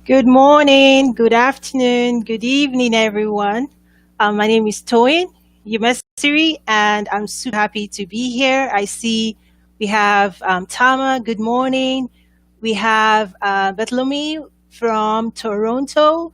Good morning, good afternoon, good evening, everyone. My name is Toyin Umesiri, and I'm super happy to be here. I see we have Tama. Good morning. We have Bartholomew from Toronto.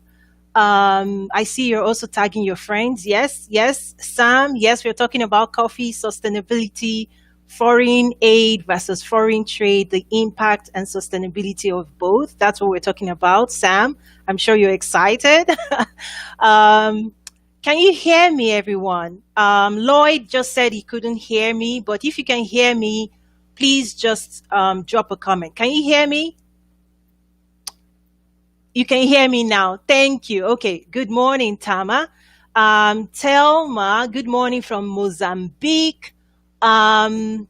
I see you're also tagging your friends. Yes, yes. Sam, yes, we're talking about coffee, sustainability, foreign aid versus foreign trade, the impact and sustainability of both. That's what we're talking about. Sam, I'm sure you're excited. um, can you hear me, everyone? Lloyd just said he couldn't hear me, but if you can hear me, please just drop a comment. Can you hear me? You can hear me now. Thank you. Okay. Good morning, Tama. Telma, good morning from Mozambique. Um,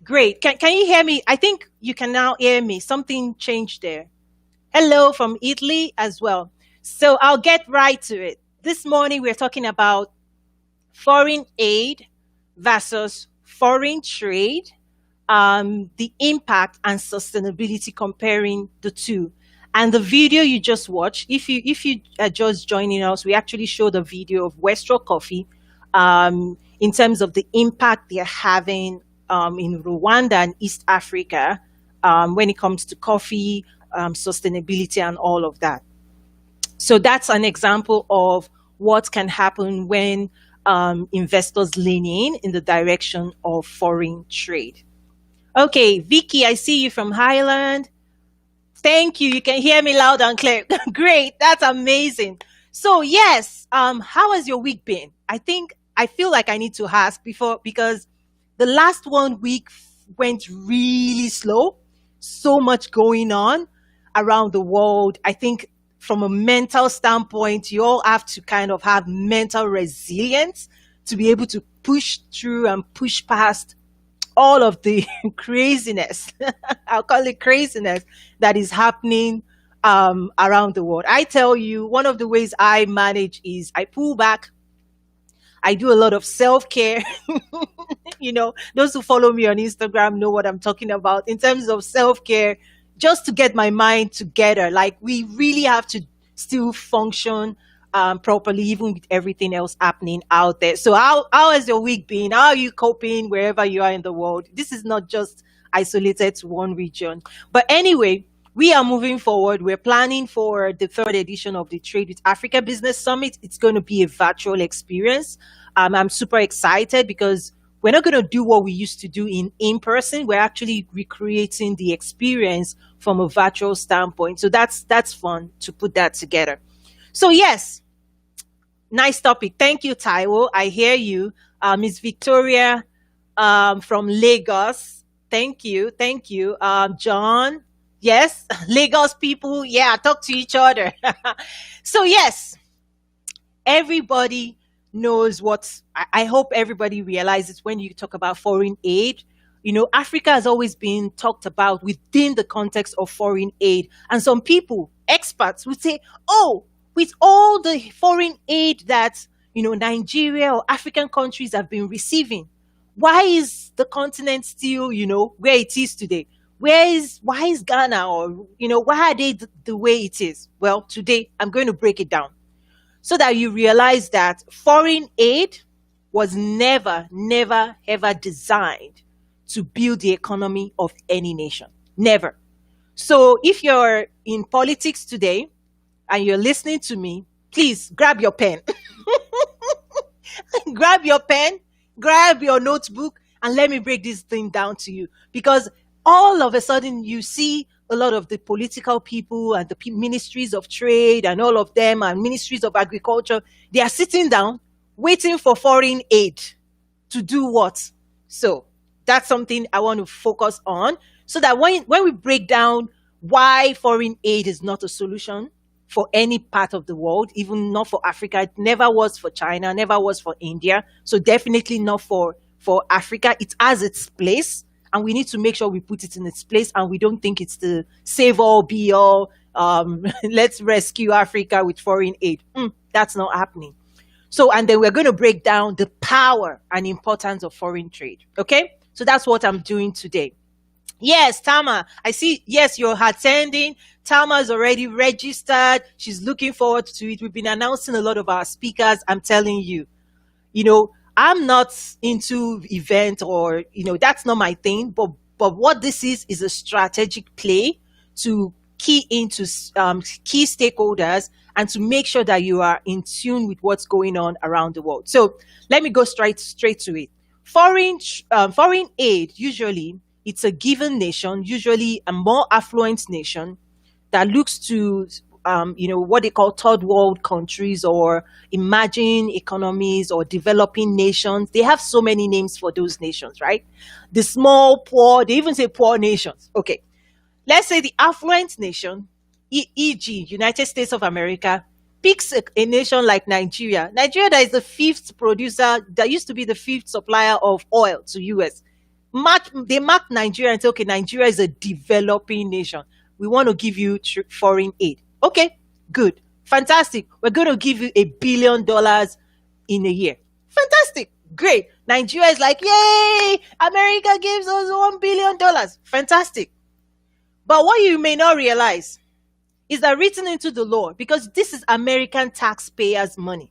great. Can you hear me? I think you can now hear me. Something changed there. Hello from Italy as well. So I'll get right to it. This morning we're talking about foreign aid versus foreign trade, the impact and sustainability, comparing the two. And the video you just watched, if you are just joining us, we actually showed a video of Westro Coffee, in terms of the impact they're having in Rwanda and East Africa, when it comes to coffee, sustainability, and all of that. So that's an example of what can happen when investors lean in the direction of foreign trade. Okay, Vicky, I see you from Highland. Thank you. You can hear me loud and clear. Great. That's amazing. So yes, how has your week been? I feel like I need to ask before, because the last 1 week went really slow. So much going on around the world. I think from a mental standpoint, you all have to kind of have mental resilience to be able to push through and push past all of the craziness, I'll call it craziness, that is happening around the world. I tell you, one of the ways I manage is I pull back. I do a lot of self care. Those who follow me on Instagram know what I'm talking about in terms of self care, just to get my mind together. Like, we really have to still function properly, even with everything else happening out there. So, how has your week been? How are you coping wherever you are in the world? This is not just isolated to one region. But anyway, we are moving forward. We're planning for the third edition of the Trade with Africa Business Summit. It's going to be a virtual experience. I'm super excited because we're not going to do what we used to do in person. We're actually recreating the experience from a virtual standpoint. So that's fun to put that together. So yes, nice topic. Thank you, Taiwo. I hear you. Miss Victoria from Lagos. Thank you. Thank you. John. Yes, Lagos people. Yeah, talk to each other. So yes, everybody knows what I hope everybody realizes when you talk about foreign aid. Africa has always been talked about within the context of foreign aid. And some people, experts, would say, oh, with all the foreign aid that, Nigeria or African countries have been receiving, why is the continent still, where it is today? Why is Ghana, or, why are they the way it is? Well, today I'm going to break it down so that you realize that foreign aid was never, never, ever designed to build the economy of any nation. Never. So if you're in politics today and you're listening to me, please grab your pen. Grab your pen, grab your notebook, and let me break this thing down to you. Because all of a sudden you see a lot of the political people and the ministries of trade and all of them, and ministries of agriculture, they are sitting down waiting for foreign aid to do what? So that's something I want to focus on, so that when we break down why foreign aid is not a solution for any part of the world, even not for Africa. It never was for China, never was for India. So definitely not for Africa. It has its place, and we need to make sure we put it in its place, and we don't think it's the save all be all. Let's rescue Africa with foreign aid. That's not happening. So, and then we're going to break down the power and importance of foreign trade. Okay? So that's what I'm doing today. Yes, Tama. I see. Yes, you're attending. Tama is already registered. She's looking forward to it. We've been announcing a lot of our speakers. I'm telling you, I'm not into event, or that's not my thing. But what this is a strategic play to key into key stakeholders and to make sure that you are in tune with what's going on around the world. So let me go straight to it. Foreign aid, usually it's a given nation, usually a more affluent nation, that looks to what they call third world countries or emerging economies or developing nations. They have so many names for those nations, right? The small, poor, they even say poor nations. Okay. Let's say the affluent nation, e.g., United States of America, picks a nation like Nigeria. Nigeria, that is the fifth producer, that used to be the fifth supplier of oil to US. They mark Nigeria and say, okay, Nigeria is a developing nation. We want to give you foreign aid. Okay, good. Fantastic. We're going to give you $1 billion in a year. Fantastic. Great. Nigeria is like, yay, America gives us $1 billion. Fantastic. But what you may not realize is that written into the law, because this is American taxpayers' money,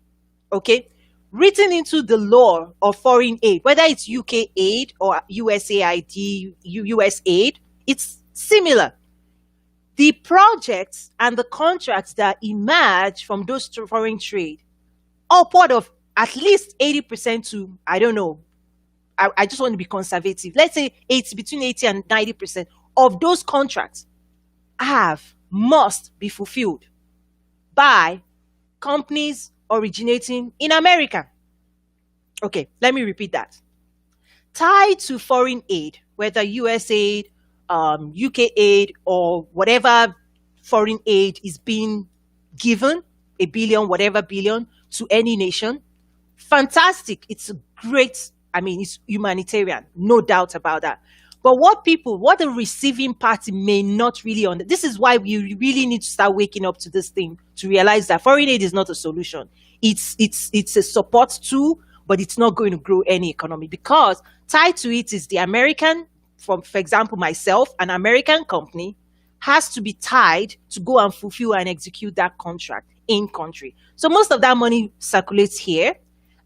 okay? Written into the law of foreign aid, whether it's UK aid or USAID, US aid, it's similar. The projects and the contracts that emerge from those foreign trade, upward of at least 80% to, I don't know, I just want to be conservative. Let's say it's between 80 and 90% of those contracts must be fulfilled by companies originating in America. Okay, let me repeat that. Tied to foreign aid, whether US aid, UK aid, or whatever foreign aid is being given, a billion, whatever billion, to any nation, fantastic. It's a great, it's humanitarian, no doubt about that. But what the receiving party may not really understand, this is why we really need to start waking up to this thing, to realize that foreign aid is not a solution. It's a support tool, but it's not going to grow any economy, because tied to it is the American, for example, myself, an American company has to be tied to go and fulfill and execute that contract in country. So most of that money circulates here,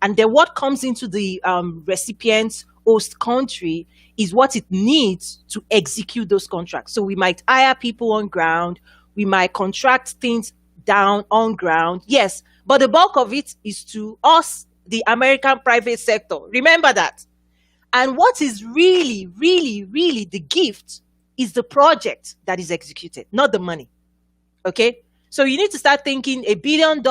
and then what comes into the recipient's host country is what it needs to execute those contracts. So we might hire people on ground, we might contract things down on ground, yes, but the bulk of it is to us, the American private sector. Remember that. And what is really, really, really the gift is the project that is executed, not the money. Okay? So you need to start thinking $1 billion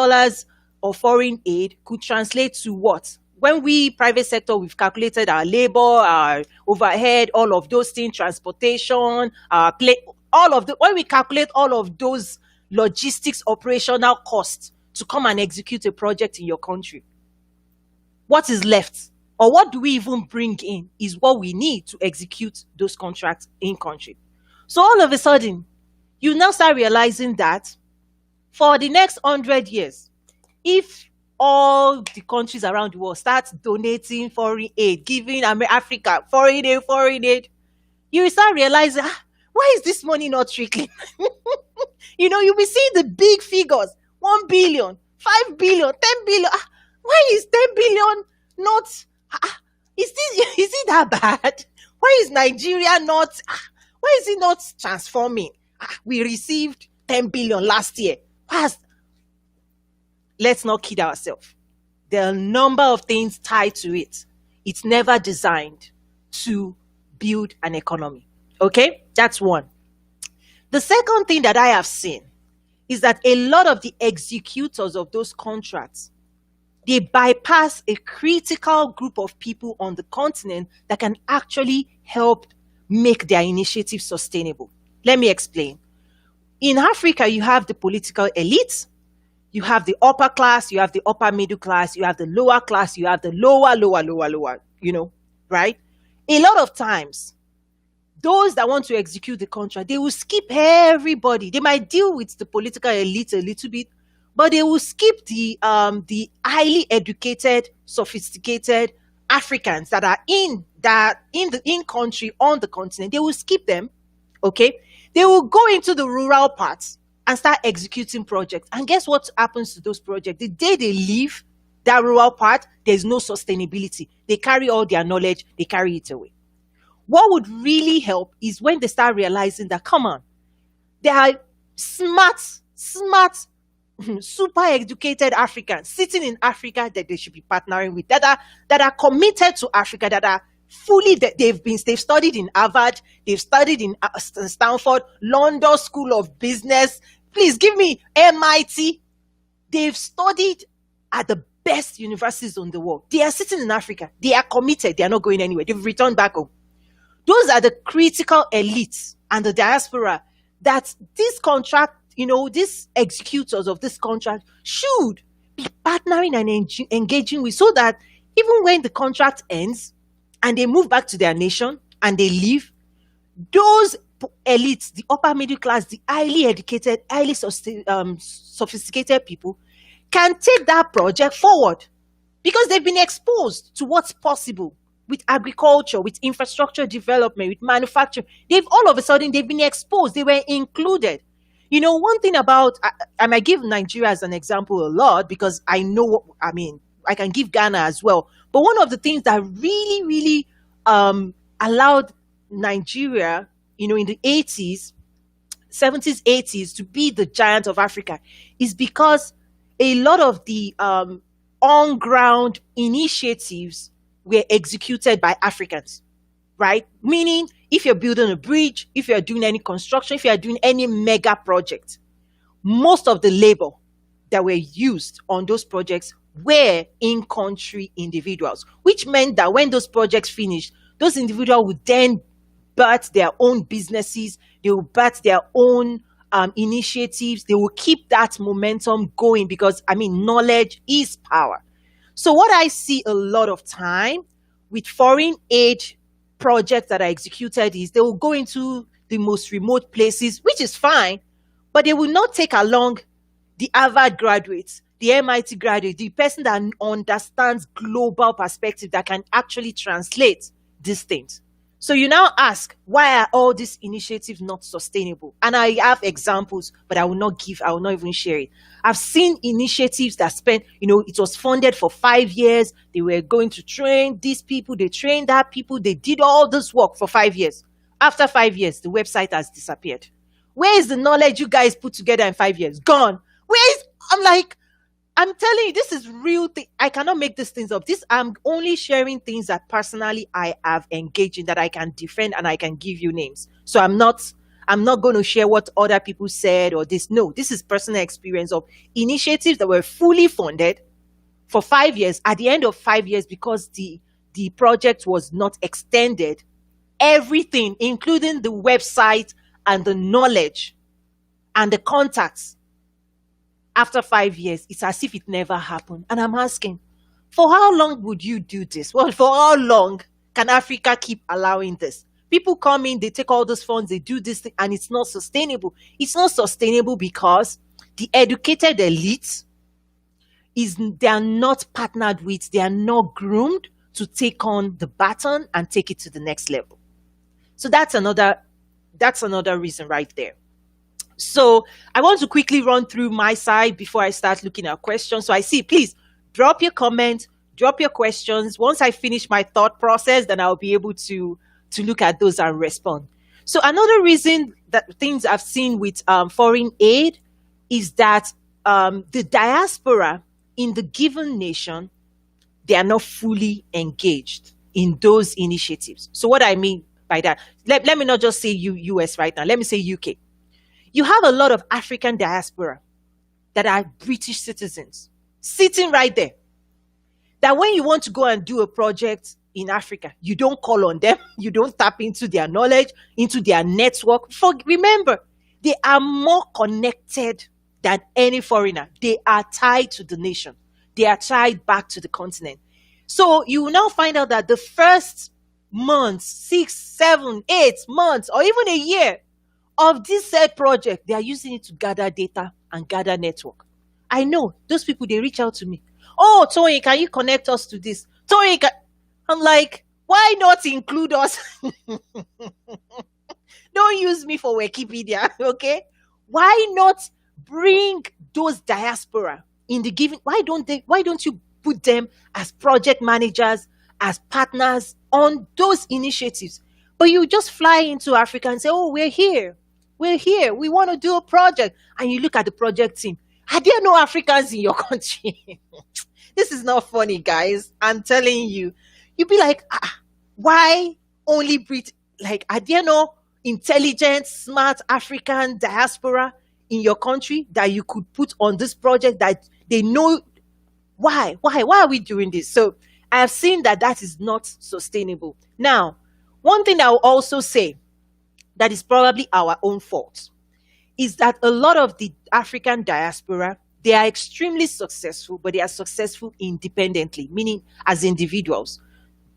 of foreign aid could translate to what? When we, private sector, we've calculated our labor, our overhead, all of those things, transportation, when we calculate all of those logistics, operational costs to come and execute a project in your country, what is left? Or what do we even bring in is what we need to execute those contracts in country. So all of a sudden, you now start realizing that for the next 100 years, if all the countries around the world start donating foreign aid, giving Africa foreign aid, you will start realizing, why is this money not trickling? You'll be seeing the big figures, 1 billion, 5 billion, 10 billion. Why is 10 billion not? Is it that bad? Why is Nigeria not? Why is it not transforming? We received 10 billion last year. Let's not kid ourselves. There are a number of things tied to it. It's never designed to build an economy. Okay? That's one. The second thing that I have seen is that a lot of the executors of those contracts, they bypass a critical group of people on the continent that can actually help make their initiative sustainable. Let me explain. In Africa, you have the political elites, you have the upper class, you have the upper middle class, you have the lower class, you have the lower, right? A lot of times, those that want to execute the contract, they will skip everybody. They might deal with the political elite a little bit, but they will skip the highly educated, sophisticated Africans that are in country on the continent, they will skip them. Okay, they will go into the rural parts and start executing projects. And guess what happens to those projects? The day they leave that rural part, there's no sustainability. They carry all their knowledge, they carry it away. What would really help is when they start realizing that, come on, there are smart, super educated Africans sitting in Africa that they should be partnering with, that are committed to Africa, that are fully that they've studied in Harvard, they've studied in Stanford, London School of Business. Please give me MIT. They've studied at the best universities in the world. They are sitting in Africa. They are committed. They are not going anywhere. They've returned back home. Those are the critical elites and the diaspora that this contract, these executors of this contract should be partnering and engaging with, so that even when the contract ends and they move back to their nation and they leave, those elites, the upper middle class, the highly educated, highly sophisticated people can take that project forward because they've been exposed to what's possible with agriculture, with infrastructure development, with manufacturing. All of a sudden, they've been exposed. They were included. One thing about, I might give Nigeria as an example a lot because I know, I can give Ghana as well. But one of the things that really, really allowed Nigeria, in the 80s, 70s, 80s to be the giant of Africa is because a lot of the on-ground initiatives were executed by Africans, right? Meaning, if you're building a bridge, if you're doing any construction, if you're doing any mega project, most of the labor that were used on those projects were in-country individuals, which meant that when those projects finished, those individuals would then birth their own businesses, they will birth their own initiatives, they will keep that momentum going because, knowledge is power. So what I see a lot of time with foreign aid projects that are executed is they will go into the most remote places, which is fine, but they will not take along the Harvard graduates, the MIT graduate, the person that understands global perspective that can actually translate these things. So you now ask, why are all these initiatives not sustainable? And I have examples, but I will not even share it. I've seen initiatives that spent, it was funded for 5 years. They were going to train these people. They trained that people. They did all this work for 5 years. After 5 years, the website has disappeared. Where is the knowledge you guys put together in 5 years? Gone. I'm telling you, this is real thing. I cannot make these things up. I'm only sharing things that personally I have engaged in, that I can defend, and I can give you names. So I'm not going to share what other people said or this. No, this is personal experience of initiatives that were fully funded for 5 years. At the end of 5 years, because the project was not extended, everything, including the website and the knowledge and the contacts, after 5 years, it's as if it never happened. And I'm asking, for how long would you do this? Well, for how long can Africa keep allowing this? People come in, they take all those funds, they do this thing, and it's not sustainable. It's not sustainable because the educated elites, they are not partnered with, they are not groomed to take on the baton and take it to the next level. So that's another reason right there. So I want to quickly run through my side before I start looking at questions. So I see, please drop your comments, drop your questions. Once I finish my thought process, then I'll be able to look at those and respond. So another reason that things I've seen with foreign aid is that the diaspora in the given nation, they are not fully engaged in those initiatives. So what I mean by that, let me not just say US right now. Let me say UK. You have a lot of African diaspora that are British citizens sitting right there. That when you want to go and do a project in Africa, you don't call on them. You don't tap into their knowledge, into their network. Remember, they are more connected than any foreigner. They are tied to the nation. They are tied back to the continent. So you will now find out that the first months, 6, 7, 8 months, or even a year of this said project, they are using it to gather data and gather network. I know those people, they reach out to me. Oh, Toyin, can you connect us to this? Toyin, I'm like, why not include us? Don't use me for Wikipedia, okay? Why not bring those diaspora in the giving? Why don't you put them as project managers, as partners on those initiatives? But you just fly into Africa and say, oh, we're here. We're here. We want to do a project. And you look at the project team. Are there no Africans in your country? This is not funny, guys. I'm telling you. You'd be like, why only Brit? Like, are there no intelligent, smart African diaspora in your country that you could put on this project that they know? Why are we doing this? So I have seen that that is not sustainable. Now, one thing I will also say that is probably our own fault is that a lot of the African diaspora, they are extremely successful, but they are successful independently, meaning as individuals.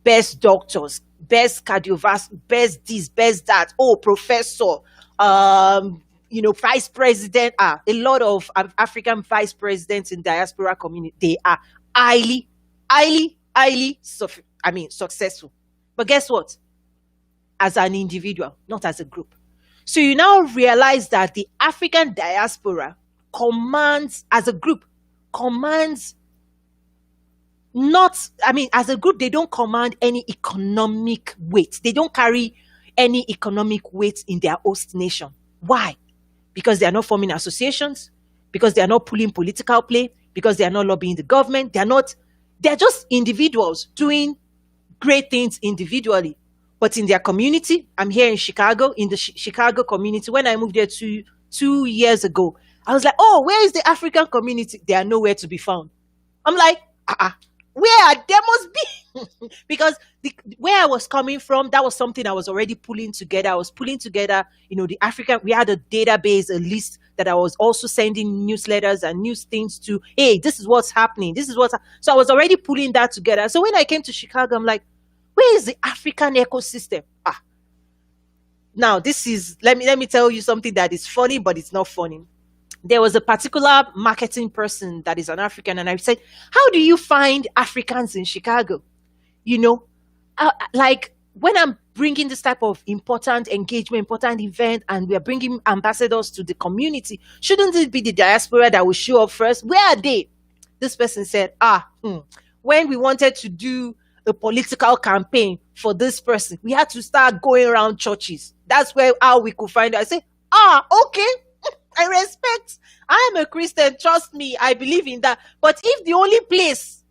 Best doctors, best cardiovascular, best this, best that. Oh, professor, vice president. A lot of African vice presidents in diaspora community, they are highly, highly, successful. But guess what? As an individual, not as a group. So you now realize that the African diaspora commands, as a group, commands not, as a group, they don't command any economic weight. They don't carry any economic weight in their host nation. Why? Because they are not forming associations, because they are not pulling political play, because they are not lobbying the government. They're just individuals doing great things individually. But in their community, I'm here in Chicago, in the Chicago community. When I moved there 2 years ago, I was like, oh, where is the African community? They are nowhere to be found. I'm like, where? There must be. Because where I was coming from, that was something I was already pulling together. I was pulling together, the African, we had a database, a list that I was also sending newsletters and news things to. Hey, this is what's happening. So I was already pulling that together. So when I came to Chicago, I'm like, where is the African ecosystem? Now let me tell you something that is funny, but it's not funny. There was a particular marketing person that is an African, and I said, how do you find Africans in Chicago? Like when I'm bringing this type of important engagement, important event, and we are bringing ambassadors to the community, shouldn't it be the diaspora that will show up first? Where are they? This person said, when we wanted to do a political campaign for this person, we had to start going around churches. That's how we could find it. I say, okay. I respect. I am a Christian. Trust me. I believe in that. But if the only place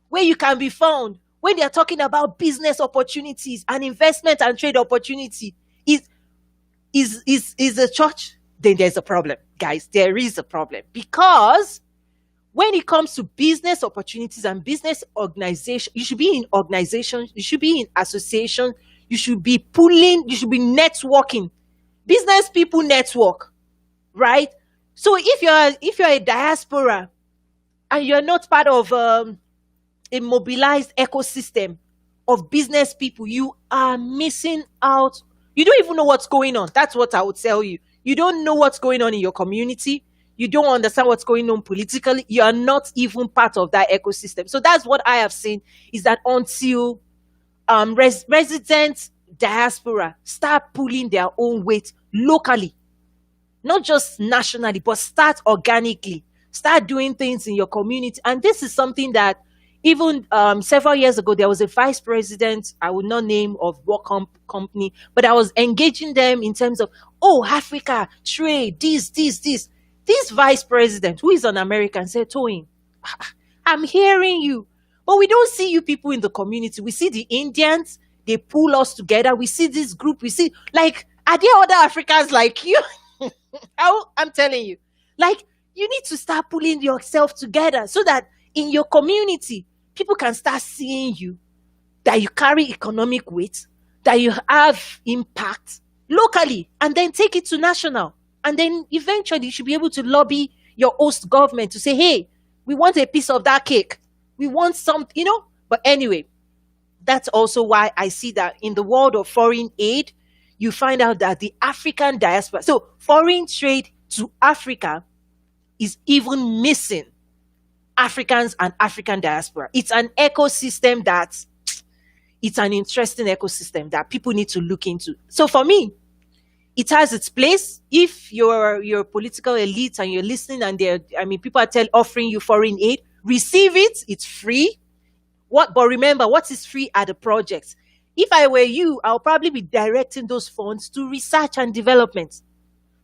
where you can be found when they are talking about business opportunities and investment and trade opportunity is a church, then there's a problem, guys. There is a problem, because when it comes to business opportunities and business organization, you should be in organizations, you should be in association, you should be pulling, you should be networking. Business people network. Right? So if you're a diaspora and you're not part of a mobilized ecosystem of business people, you are missing out. You don't even know what's going on. That's what I would tell you. You don't know what's going on in your community. You don't understand what's going on politically. You are not even part of that ecosystem. So that's what I have seen, is that until resident diaspora start pulling their own weight locally, not just nationally, but start organically. Start doing things in your community. And this is something that even several years ago, there was a vice president, I would not name of what company, but I was engaging them in terms of, Africa, trade, this. This vice president, who is an American, said, Toyin, I'm hearing you, but we don't see you people in the community. We see the Indians, they pull us together. We see this group. We see, like, are there other Africans like you? I'm telling you, like, you need to start pulling yourself together so that in your community, people can start seeing you, that you carry economic weight, that you have impact locally, and then take it to national. And then eventually you should be able to lobby your host government to say, hey, we want a piece of that cake. We want some, But anyway, that's also why I see that in the world of foreign aid, you find out that the African diaspora, so foreign trade to Africa is even missing Africans and African diaspora. It's an ecosystem that it's an interesting ecosystem that people need to look into. So for me, it has its place. If you're political elite and you're listening, and people are offering you foreign aid, receive it. It's free. But remember, what is free are the projects. If I were you, I'll probably be directing those funds to research and development,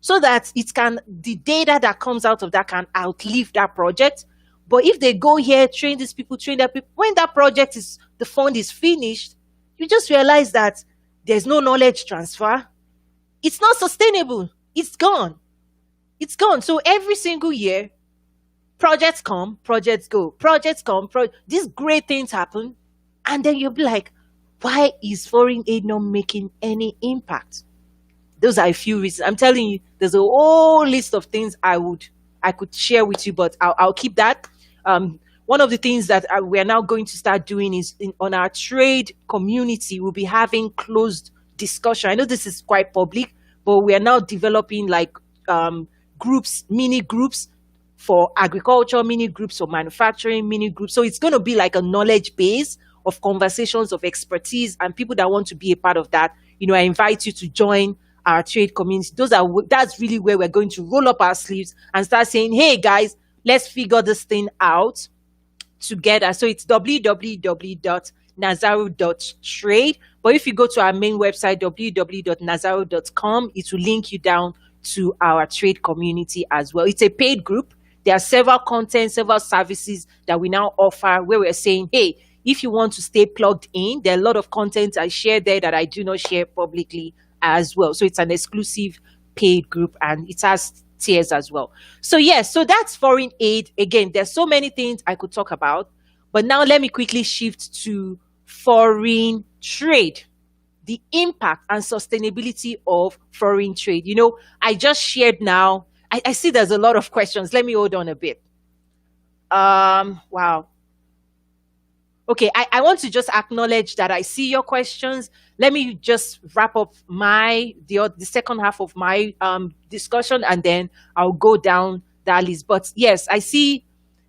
so that the data that comes out of that can outlive that project. But if they go here, train these people, train that people, when that the fund is finished, you just realize that there's no knowledge transfer. It's not sustainable. It's gone. It's gone. So every single year, projects come, projects go, projects come, these great things happen. And then you'll be like, why is foreign aid not making any impact? Those are a few reasons. I'm telling you, there's a whole list of things I could share with you, but I'll keep that. One of the things that we are now going to start doing is on our trade community, we'll be having closed discussion. I know this is quite public, but we are now developing like groups, mini groups for agriculture, mini groups for manufacturing, mini groups. So it's going to be like a knowledge base of conversations, of expertise, and people that want to be a part of that. I invite you to join our trade community. That's really where we're going to roll up our sleeves and start saying, hey guys, let's figure this thing out together. So it's www.nazaru.trade. But if you go to our main website, www.nazaru.com, it will link you down to our trade community as well. It's a paid group. There are several content, several services that we now offer where we're saying, hey, if you want to stay plugged in, there are a lot of content I share there that I do not share publicly as well. So it's an exclusive paid group, and it has tiers as well. So yes, so that's foreign aid. Again, there's so many things I could talk about, but now let me quickly shift to foreign trade, the impact and sustainability of foreign trade. I just shared now. I see there's a lot of questions. Let me hold on a bit. Wow. Okay, I want to just acknowledge that I see your questions. Let me just wrap up the second half of my discussion, and then I'll go down that list. But yes, I see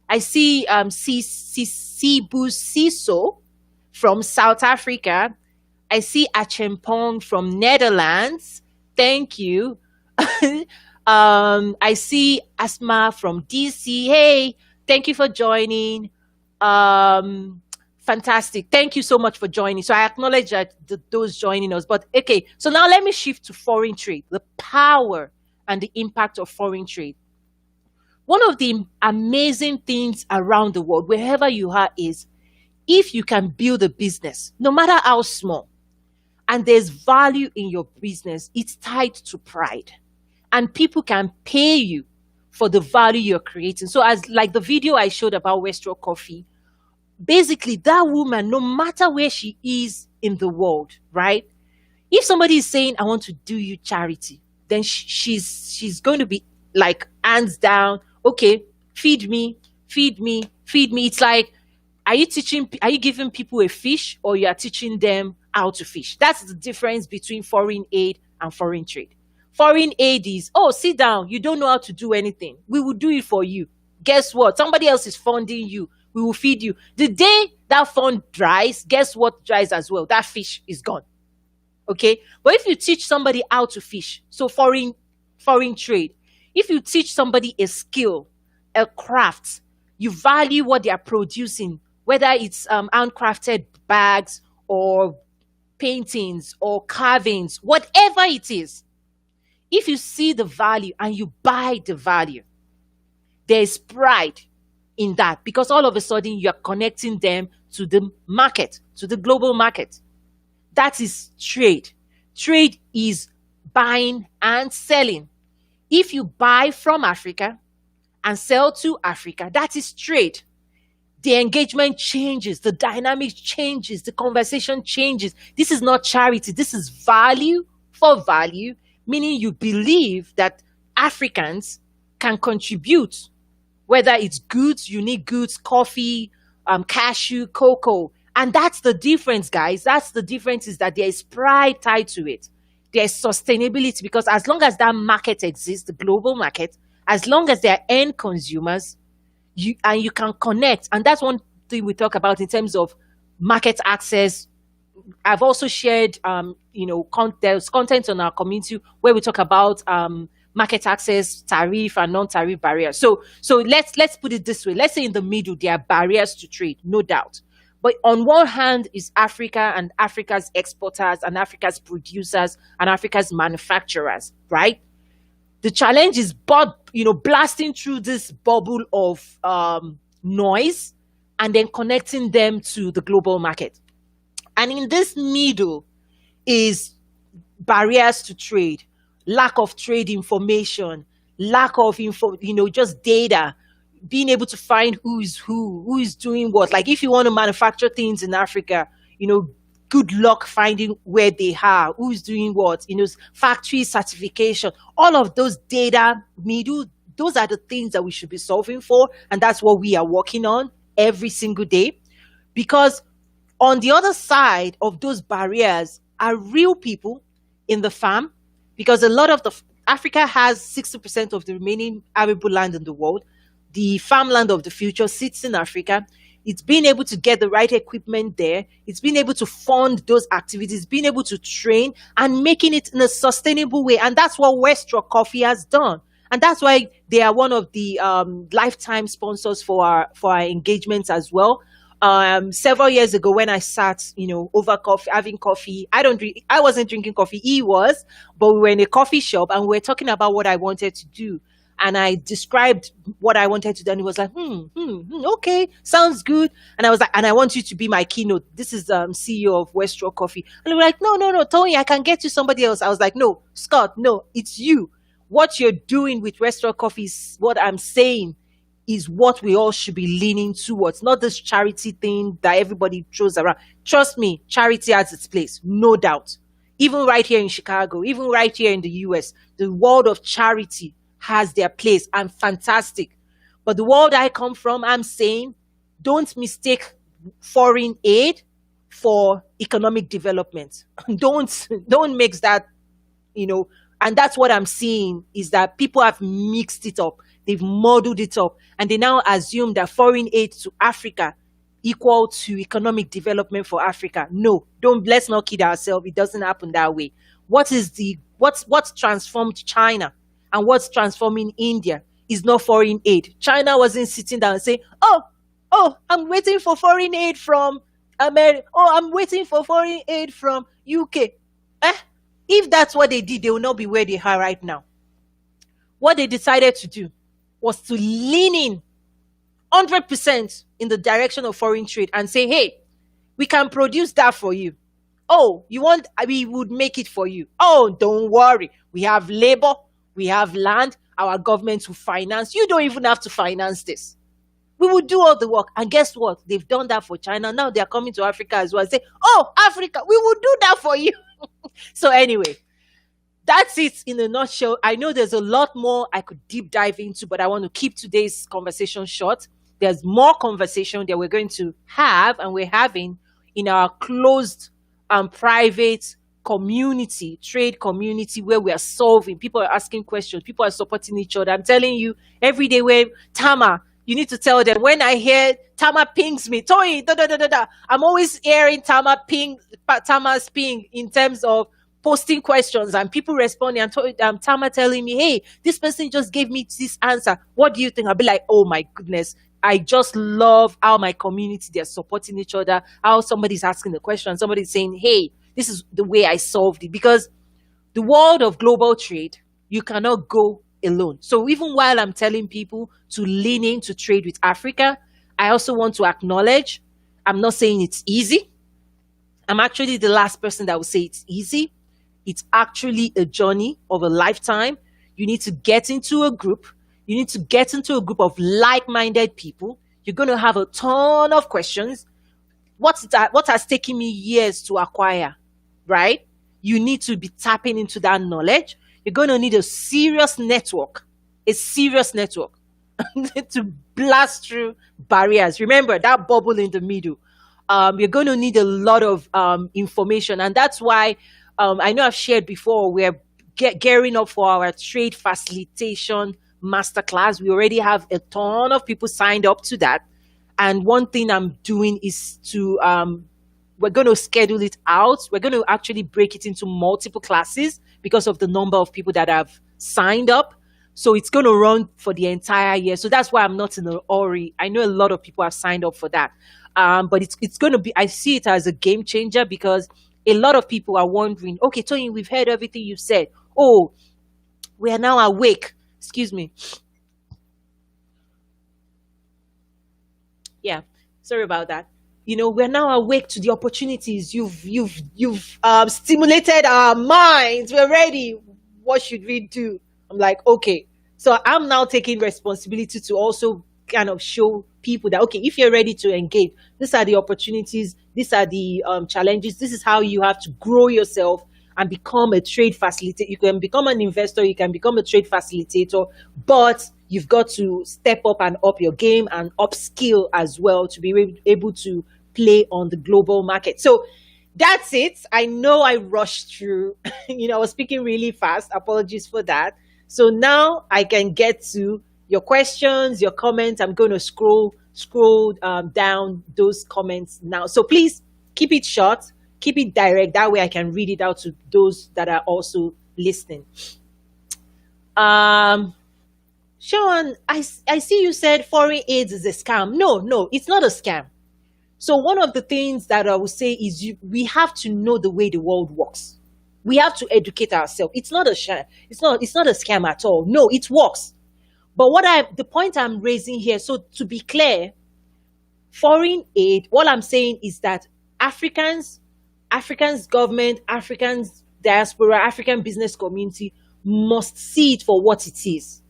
Sibu Siso from South Africa. I see Achempong from Netherlands. Thank you. I see Asma from DC. Hey, thank you for joining. Fantastic. Thank you so much for joining. So I acknowledge that those joining us. But okay, so now let me shift to foreign trade, the power and the impact of foreign trade. One of the amazing things around the world, wherever you are, is if you can build a business, no matter how small, and there's value in your business, it's tied to pride. And people can pay you for the value you're creating. So as like the video I showed about Westro Coffee, basically that woman, no matter where she is in the world, right? If somebody is saying, I want to do you charity, then she's going to be like, hands down, okay, feed me, feed me, feed me. It's like, are you giving people a fish, or you are teaching them how to fish? That's the difference between foreign aid and foreign trade. Foreign aid is, oh, sit down, you don't know how to do anything. We will do it for you. Guess what? Somebody else is funding you. We will feed you. The day that fund dries, guess what dries as well? That fish is gone. Okay? But if you teach somebody how to fish, so foreign trade, if you teach somebody a skill, a craft, you value what they are producing, whether it's handcrafted bags or paintings or carvings, whatever it is, if you see the value and you buy the value, there is pride in that, because all of a sudden you're connecting them to the market, to the global market. That is trade. Trade is buying and selling. If you buy from Africa and sell to Africa, that is trade. The engagement changes, the dynamic changes, the conversation changes. This is not charity. This is value for value, meaning you believe that Africans can contribute, whether it's goods, unique goods, coffee, cashew, cocoa. And that's the difference, guys. That's the difference, is that there is pride tied to it. There's sustainability, because as long as that market exists, the global market, as long as there are end consumers, you can connect. And that's one thing we talk about in terms of market access, I've also shared, there's content on our community where we talk about market access, tariff, and non-tariff barriers. So let's put it this way. Let's say in the middle there are barriers to trade, no doubt. But on one hand is Africa and Africa's exporters and Africa's producers and Africa's manufacturers, right? The challenge is, blasting through this bubble of noise and then connecting them to the global market. And in this middle is barriers to trade, lack of trade information, lack of just data, being able to find who is doing what. Like if you want to manufacture things in Africa, good luck finding where they are, who's doing what, factory certification, all of those data middle, those are the things that we should be solving for. And that's what we are working on every single day. Because on the other side of those barriers are real people in the farm, because a lot of Africa has 60% of the remaining arable land in the world. The farmland of the future sits in Africa. It's being able to get the right equipment there. It's being able to fund those activities, being able to train and making it in a sustainable way. And that's what West Rock Coffee has done. And that's why they are one of the lifetime sponsors for our engagements as well. Several years ago when I sat, over coffee, having coffee, I wasn't drinking coffee, he was, but we were in a coffee shop and we were talking about what I wanted to do. And I described what I wanted to do. And he was like, okay, sounds good. And I was like, and I want you to be my keynote. This is CEO of West Rock Coffee. And they were like, no, Tony, I can get you somebody else. I was like, no, Scott, no, it's you. What you're doing with West Rock Coffee is what I'm saying is what we all should be leaning towards, not this charity thing that everybody throws around. Trust me, charity has its place, no doubt. Even right here in Chicago, even right here in the US, the world of charity has their place and fantastic. But the world I come from, I'm saying, don't mistake foreign aid for economic development. don't mix that, and that's what I'm seeing is that people have mixed it up. They've modeled it up and they now assume that foreign aid to Africa equal to economic development for Africa. No, let's not kid ourselves. It doesn't happen that way. What's transformed China and what's transforming India is not foreign aid. China wasn't sitting down and saying, oh, I'm waiting for foreign aid from America. Oh, I'm waiting for foreign aid from UK. If that's what they did, they will not be where they are right now. What they decided to do was to lean in 100% in the direction of foreign trade and say, hey, we can produce that for you. Oh, we would make it for you. Oh, don't worry. We have labor, we have land, our government will finance. You don't even have to finance this. We will do all the work. And guess what? They've done that for China. Now they're coming to Africa as well and say, oh, Africa, we will do that for you. So anyway, that's it in a nutshell. I know there's a lot more I could deep dive into, but I want to keep today's conversation short. There's more conversation that we're going to have and we're having in our closed and private community, trade community, where we are solving. People are asking questions. People are supporting each other. I'm telling you, every day when Tama, you need to tell them, when I hear Tama pings me, Toyin, I'm always hearing Tama's ping in terms of posting questions and people responding and Tama telling me, hey, this person just gave me this answer. What do you think? I'll be like, oh my goodness. I just love how my community, they're supporting each other, how somebody's asking the question, somebody's saying, hey, this is the way I solved it. Because the world of global trade, you cannot go alone. So even while I'm telling people to lean in to trade with Africa, I also want to acknowledge, I'm not saying it's easy. I'm actually the last person that will say it's easy. It's actually a journey of a lifetime. You need to get into a group. You need to get into a group of like-minded people. You're going to have a ton of questions. What has taken me years to acquire, right? You need to be tapping into that knowledge. You're going to need a serious network to blast through barriers. Remember that bubble in the middle. You're going to need a lot of information. And that's why I know I've shared before, we're gearing up for our trade facilitation masterclass. We already have a ton of people signed up to that. And one thing I'm doing is to we're going to schedule it out. We're going to actually break it into multiple classes because of the number of people that have signed up. So it's going to run for the entire year. So that's why I'm not in a hurry. I know a lot of people have signed up for that. But it's going to be, I see it as a game changer because a lot of people are wondering, okay, Toyin, we've heard everything you've said. Oh, we are now awake. Excuse me. Yeah, sorry about that. We're now awake to the opportunities. You've stimulated our minds. We're ready. What should we do? I'm like, okay. So I'm now taking responsibility to also kind of show people that, okay, if you're ready to engage, these are the opportunities, these are the challenges, this is how you have to grow yourself and become a trade facilitator. You can become an investor, you can become a trade facilitator, but you've got to step up and up your game and upskill as well to be able to play on the global market. So that's it. I know I rushed through. I was speaking really fast. Apologies for that. So now I can get to your questions, your comments. I'm going to scroll down those comments now. So please keep it short, keep it direct. That way I can read it out to those that are also listening. Sean, I see you said foreign aid is a scam. No, it's not a scam. So one of the things that I would say is we have to know the way the world works. We have to educate ourselves. It's not a sham. It's not a scam at all. No, it works. But the point I'm raising here, so to be clear, foreign aid, what I'm saying is that Africans government, Africans diaspora, African business community must see it for what it is.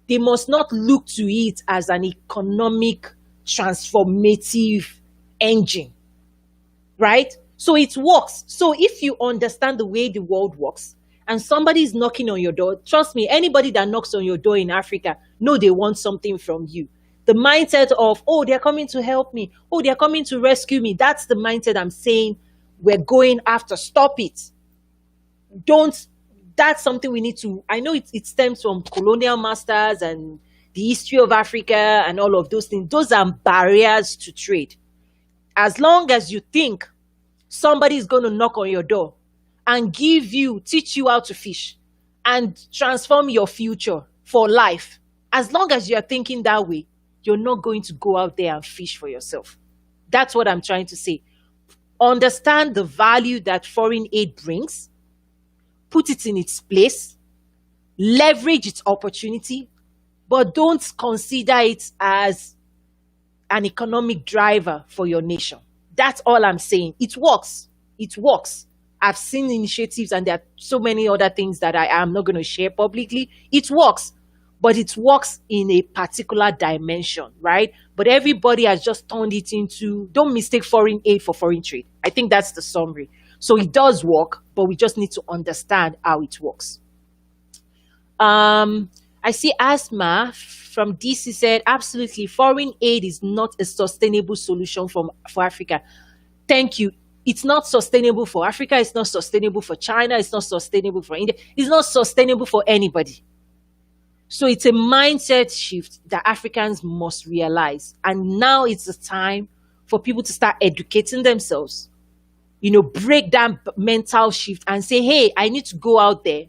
They must not look to it as an economic transformative engine, right? So it works. So if you understand the way the world works and somebody is knocking on your door, trust me, anybody that knocks on your door in Africa, know they want something from you. The mindset of, oh, they're coming to help me. Oh, they're coming to rescue me. That's the mindset I'm saying we're going after. Stop it. That's something we need to, I know it stems from colonial masters and the history of Africa and all of those things. Those are barriers to trade. As long as you think somebody is going to knock on your door and teach you how to fish and transform your future for life, as long as you're thinking that way, you're not going to go out there and fish for yourself. That's what I'm trying to say. Understand the value that foreign aid brings, put it in its place, leverage its opportunity, but don't consider it as an economic driver for your nation. That's all I'm saying. It works. It works. I've seen initiatives and there are so many other things that I am not going to share publicly. It works, but it works in a particular dimension, right? But everybody has just turned it into, don't mistake foreign aid for foreign trade. I think that's the summary. So it does work, but we just need to understand how it works. I see Asma from DC said, absolutely, foreign aid is not a sustainable solution for Africa. Thank you. It's not sustainable for Africa. It's not sustainable for China. It's not sustainable for India. It's not sustainable for anybody. So it's a mindset shift that Africans must realize. And now it's the time for people to start educating themselves, break that mental shift and say, hey, I need to go out there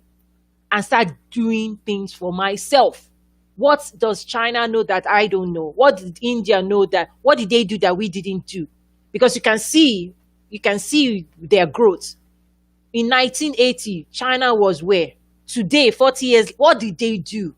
and start doing things for myself. What does China know that I don't know? What did India know what did they do that we didn't do? Because you can see their growth. In 1980, China was where? Today, 40 years, what did they do?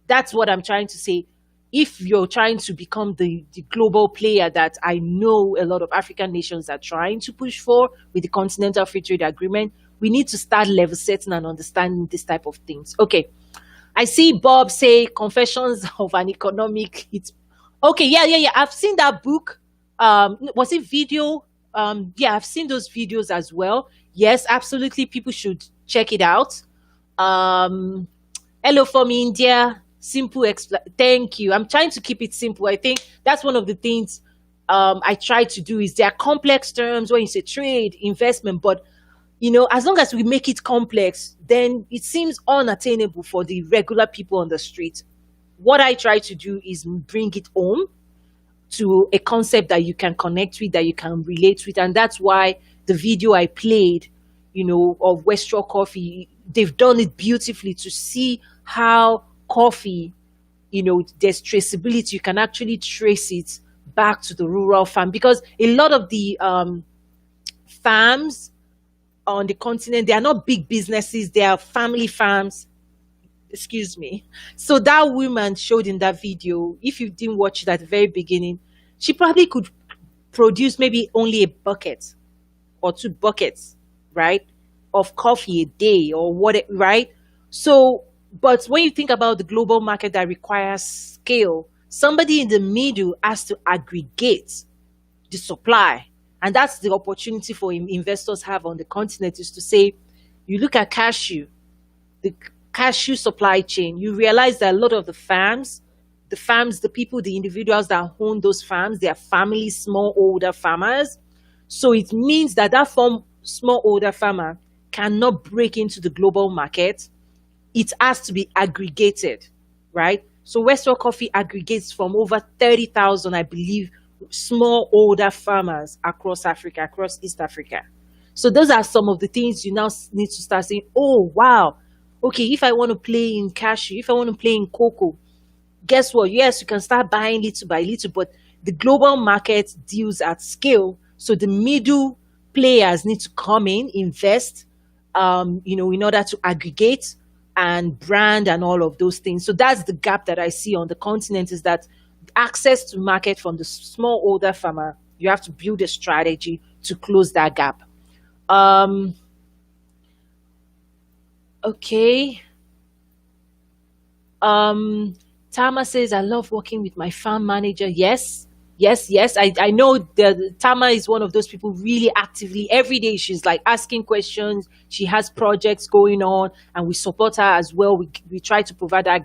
That's what I'm trying to say. If you're trying to become the global player that I know a lot of African nations are trying to push for with the Continental Free Trade Agreement, we need to start level setting and understanding this type of things. Okay. I see Bob say Confessions of an Economic Hit. Okay, yeah. I've seen that book. Was it video? Yeah, I've seen those videos as well. Yes, absolutely. People should check it out. Hello from India. Simple. Thank you. I'm trying to keep it simple. I think that's one of the things I try to do is there are complex terms when you say trade, investment, but as long as we make it complex, then it seems unattainable for the regular people on the street. What I try to do is bring it home, to a concept that you can connect with, that you can relate with. And that's why the video I played, of Westrock Coffee, they've done it beautifully to see how coffee, there's traceability. You can actually trace it back to the rural farm, because a lot of the farms on the continent, they are not big businesses, they are family farms. Excuse me. So that woman showed in that video, if you didn't watch it at the very beginning, she probably could produce maybe only a bucket or two buckets, right, of coffee a day or what, right? So, but when you think about the global market that requires scale, somebody in the middle has to aggregate the supply. And that's the opportunity for investors have on the continent, is to say, you look at cashew, the cashew supply chain, you realize that a lot of the people, the individuals that own those farms, they are family, small, older farmers. So it means that small, older farmer cannot break into the global market. It has to be aggregated, right? So Westrock Coffee aggregates from over 30,000, I believe, small, older farmers across Africa, across East Africa. So those are some of the things you now need to start saying, oh, wow, okay, if I want to play in cashew, if I want to play in cocoa, guess what? Yes, you can start buying little by little, but the global market deals at scale. So the middle players need to come in, invest, in order to aggregate and brand and all of those things. So that's the gap that I see on the continent, is that access to market from the small older farmer, you have to build a strategy to close that gap. Okay. Tama says, I love working with my farm manager. Yes, yes, yes. I know Tama is one of those people really actively every day. She's like asking questions. She has projects going on, and we support her as well. We try to provide her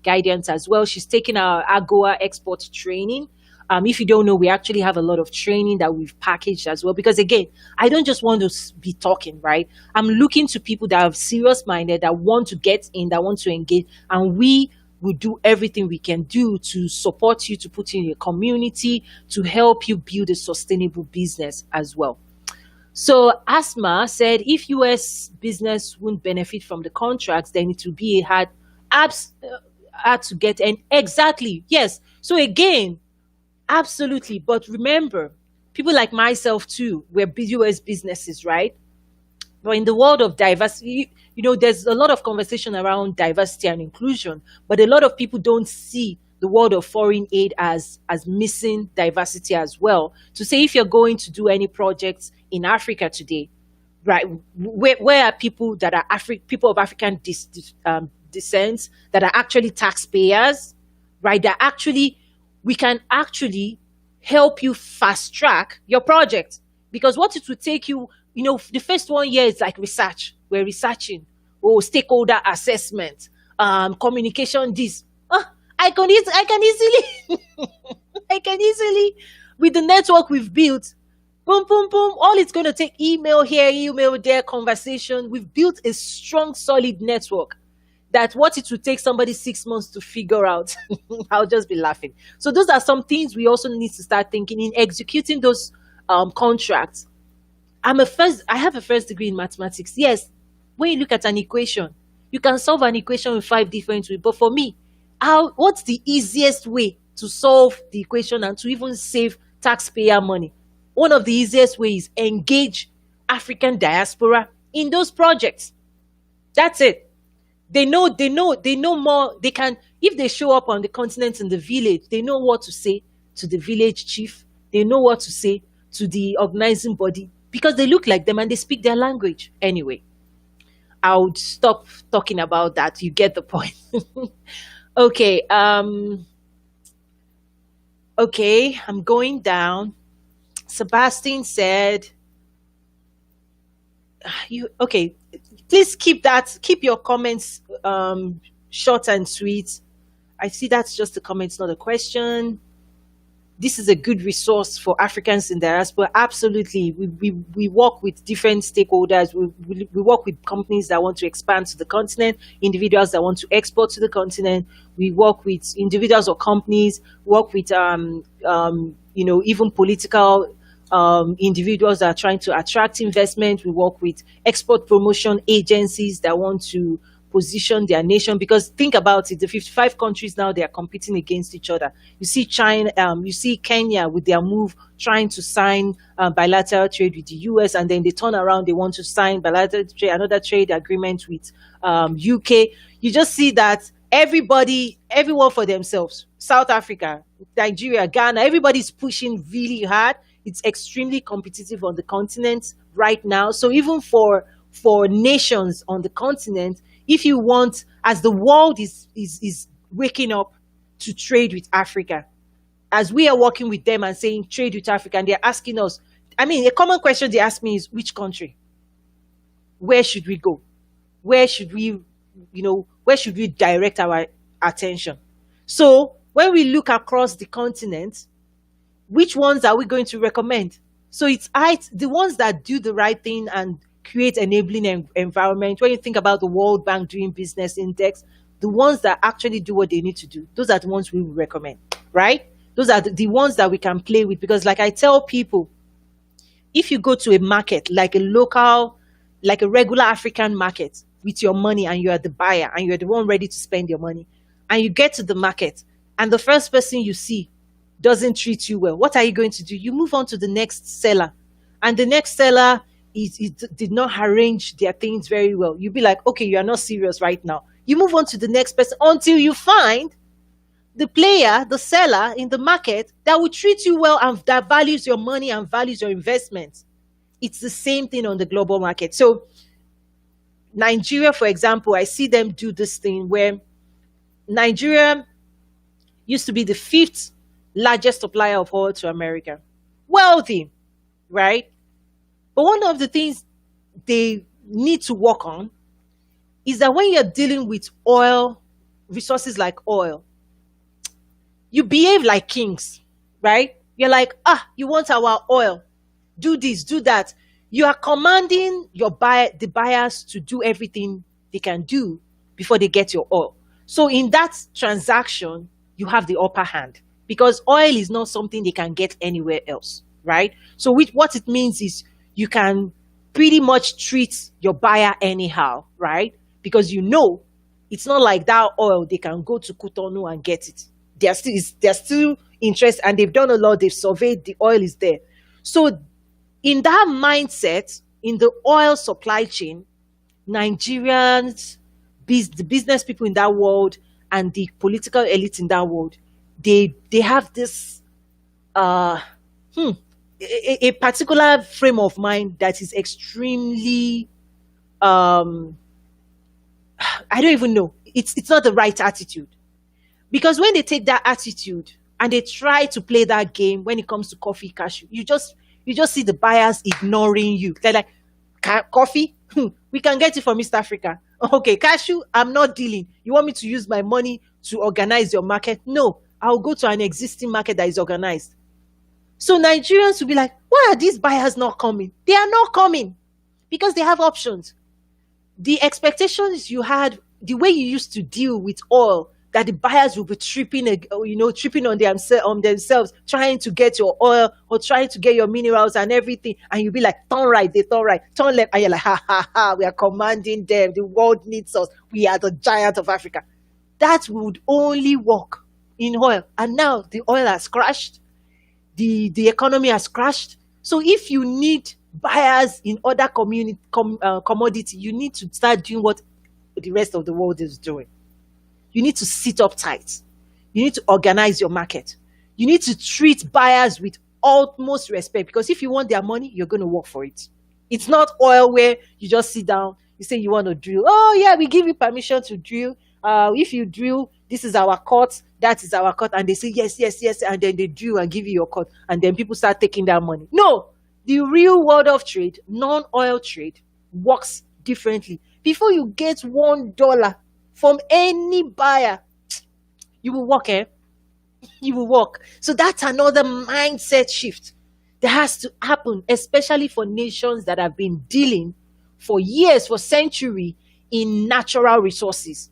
guidance as well. She's taking our AGOA export training. If you don't know, we actually have a lot of training that we've packaged as well. Because again, I don't just want to be talking, right? I'm looking to people that are serious minded, that want to get in, that want to engage, and we will do everything we can do to support you, to put in a community, to help you build a sustainable business as well. So Asma said, if US business wouldn't benefit from the contracts, then it would be hard to get. And exactly, yes. So again, absolutely. But remember, people like myself too, we're US businesses, right? But in the world of diversity, there's a lot of conversation around diversity and inclusion, but a lot of people don't see the world of foreign aid as missing diversity as well. To say, if you're going to do any projects in Africa today, right, where are people that are people of African descent, that are actually taxpayers, right? We can actually help you fast track your project, because what it would take you, the first 1 year is like research. We're researching, stakeholder assessment, communication. This, I can easily, I can easily, with the network we've built, boom, boom, boom. All it's going to take, email here, email there, conversation. We've built a strong, solid network that what it would take somebody 6 months to figure out. I'll just be laughing. So those are some things we also need to start thinking in executing those contracts. I have a first degree in mathematics. Yes, when you look at an equation, you can solve an equation in 5 different ways. But for me, what's the easiest way to solve the equation and to even save taxpayer money? One of the easiest ways, engage African diaspora in those projects. That's it. They know more. They can, if they show up on the continent, in the village, they know what to say to the village chief. They know what to say to the organizing body, because they look like them and they speak their language. Anyway, I would stop talking about that. You get the point. Okay. Okay, I'm going down. Sebastian said, okay, please keep your comments short and sweet. I see that's just a comment, not a question. this is a good resource for Africans in diaspora. Absolutely. We work with different stakeholders. We work with companies that want to expand to the continent, individuals that want to export to the continent. We work with individuals or companies, work with, even political individuals that are trying to attract investment. We work with export promotion agencies that want to position their nation, because think about it, the 55 countries now, they are competing against each other. You see China, you see Kenya with their move trying to sign bilateral trade with the US, and then they turn around, they want to sign bilateral trade, another trade agreement with UK. You just see that everyone for themselves. South Africa, Nigeria, Ghana, everybody's pushing really hard. It's extremely competitive on the continent right now. So even for nations on the continent, if you want, as the world is waking up to trade with Africa, as we are working with them and saying trade with Africa, and they're asking us, I mean, a common question they ask me is, which country? Where should we go? Where should we, where should we direct our attention? So when we look across the continent, which ones are we going to recommend? So the ones that do the right thing and create enabling environment. When you think about the World Bank doing business index, the ones that actually do what they need to do, those are the ones we would recommend, right? Those are the ones that we can play with, because like I tell people, if you go to a market, like a regular African market with your money, and you are the buyer and you're the one ready to spend your money, and you get to the market and the first person you see doesn't treat you well, what are you going to do? You move on to the next seller, and the next seller did not arrange their things very well. You'll be like, okay, you are not serious right now. You move on to the next person until you find the player, the seller in the market that will treat you well and that values your money and values your investment. It's the same thing on the global market. So Nigeria, for example, I see them do this thing where Nigeria used to be the fifth largest supplier of oil to America. Wealthy, right? But one of the things they need to work on is that when you're dealing with oil, resources like oil, you behave like kings, right? You're like, you want our oil, do this, do that. You are commanding the buyers to do everything they can do before they get your oil. So in that transaction, you have the upper hand, because oil is not something they can get anywhere else, right? So what it means is you can pretty much treat your buyer anyhow, right? Because it's not like that oil, they can go to Cotonou and get it. They're still interested, and they've done a lot, they've surveyed, the oil is there. So in that mindset, in the oil supply chain, Nigerians, the business people in that world, and the political elite in that world, they have this a particular frame of mind that is extremely I don't even know. It's not the right attitude. Because when they take that attitude and they try to play that game when it comes to coffee cashew, you just see the buyers ignoring you. They're like, coffee? We can get it from East Africa. Okay, cashew, I'm not dealing. You want me to use my money to organize your market? No, I'll go to an existing market that is organized. So Nigerians will be like, why are these buyers not coming? They are not coming because they have options. The expectations you had, the way you used to deal with oil, that the buyers will be tripping on themselves, trying to get your oil or trying to get your minerals and everything. And you'll be like, turn right, they turn right, turn left. And you're like, ha, ha, ha, we are commanding them. The world needs us. We are the giant of Africa. That would only work in oil. And now the oil has crashed. The economy has crashed. So if you need buyers in other commodity, you need to start doing what the rest of the world is doing. You need to sit up tight. You need to organize your market. You need to treat buyers with utmost respect, because if you want their money, you're going to work for it. It's not oil where you just sit down, you say you want to drill. Oh yeah, we give you permission to drill. If you drill, this is our cut, that is our cut. And they say, yes, yes, yes. And then they drill and give you your cut. And then people start taking that money. No, the real world of trade, non-oil trade, works differently. Before you get $1 from any buyer, you will walk, You will walk. So that's another mindset shift that has to happen, especially for nations that have been dealing for years, for centuries, in natural resources.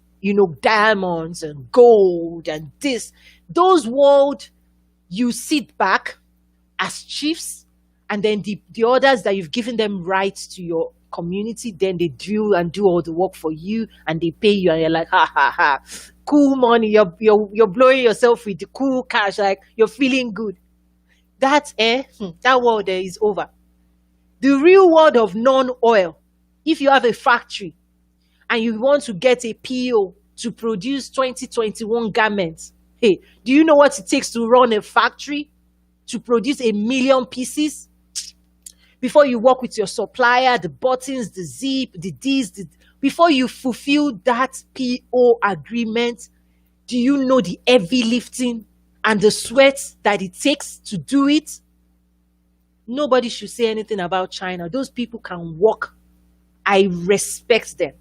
Diamonds and gold and this. Those world, you sit back as chiefs, and then the others that you've given them rights to your community, then they drill and do all the work for you, and they pay you, and you're like, ha ha ha, cool money. You're blowing yourself with the cool cash, like you're feeling good. That world there is over. The real world of non-oil, if you have a factory and you want to get a PO to produce 2021 garments, hey, do you know what it takes to run a factory to produce 1 million pieces? Before you work with your supplier, the buttons, the zip, before you fulfill that PO agreement, do you know the heavy lifting and the sweat that it takes to do it? Nobody should say anything about China. Those people can work. I respect them.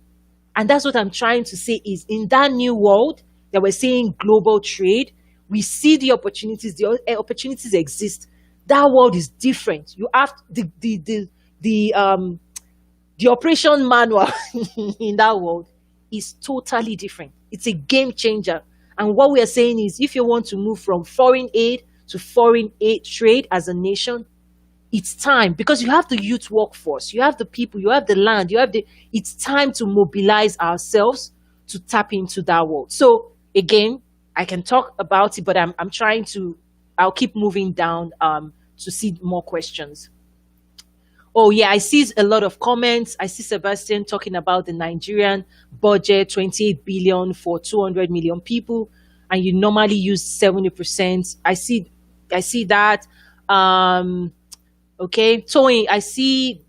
And that's what I'm trying to say is, in that new world that we're saying global trade, we see the opportunities. The opportunities exist. That world is different. You have the operation manual in that world is totally different. It's a game changer. And what we are saying is, if you want to move from foreign aid to foreign aid trade as a nation, it's time, because you have the youth workforce, you have the people, you have the land, it's time to mobilize ourselves to tap into that world. So again, I can talk about it, but I'll keep moving down to see more questions. Oh yeah, I see a lot of comments. I see Sebastian talking about the Nigerian budget, 28 billion for 200 million people, and you normally use 70%. I see that. Okay, Toyin, I see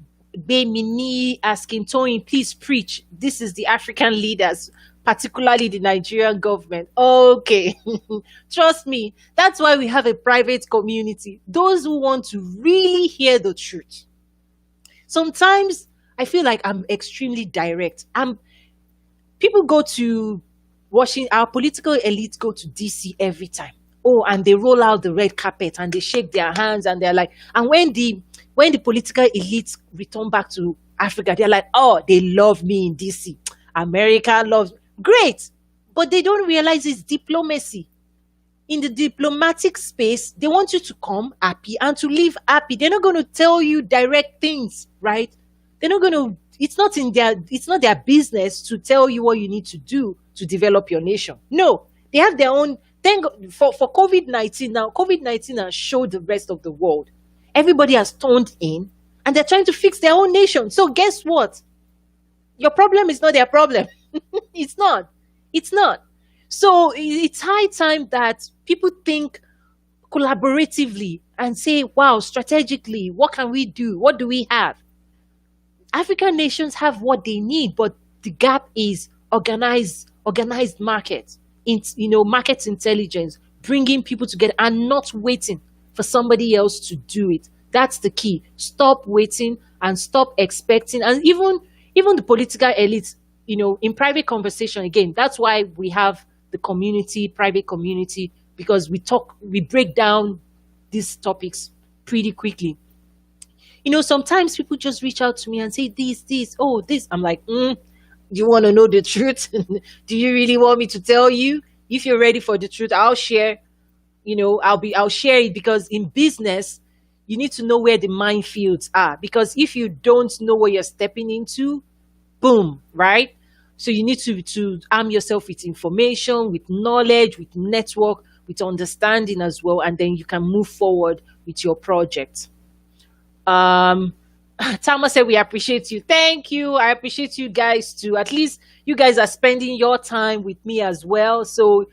Mini asking, Toyin, please preach. This is the African leaders, particularly the Nigerian government. Okay, trust me, that's why we have a private community. Those who want to really hear the truth. Sometimes I feel like I'm extremely direct. People go to Washington, our political elites go to DC every time. Oh, and they roll out the red carpet and they shake their hands and they're like, and when the political elites return back to Africa, they're like, oh, they love me in DC. America loves me. Great. But they don't realize it's diplomacy. In the diplomatic space, they want you to come happy and to leave happy. They're not going to tell you direct things, right? They're not going to, it's not their business to tell you what you need to do to develop your nation. No, they have their own. Thank God for COVID-19 now. COVID-19 has showed the rest of the world. Everybody has turned in and they're trying to fix their own nation. So guess what? Your problem is not their problem. It's not. It's not. So it's high time that people think collaboratively and say, wow, strategically, what can we do? What do we have? African nations have what they need, but the gap is organized markets. Market intelligence, bringing people together and not waiting for somebody else to do it. That's the key. Stop waiting and stop expecting. And even the political elites, in private conversation, again, that's why we have the private community, because we break down these topics pretty quickly. Sometimes people just reach out to me and say, this. I'm like, you want to know the truth? Do you really want me to tell you? If you're ready for the truth, I'll share. I'll share it, because in business, you need to know where the minefields are. Because if you don't know what you're stepping into, boom, right? So you need to arm yourself with information, with knowledge, with network, with understanding as well, and then you can move forward with your project. Tama said, we appreciate you. Thank you. I appreciate you guys too. At least you guys are spending your time with me as well. So